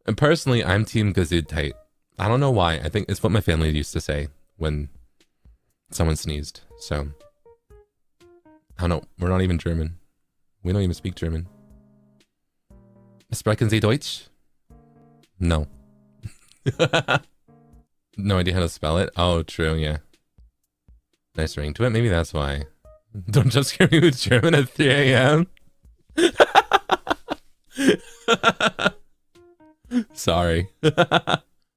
And personally, I'm team Gesundheit. I don't know why. I think it's what my family used to say when someone sneezed. So, I don't know. We're not even German. We don't even speak German. Sprechen Sie Deutsch? No. No idea how to spell it? Oh, true, yeah. Nice ring to it. Maybe that's why. Don't just scare me with German at 3 a.m. Sorry.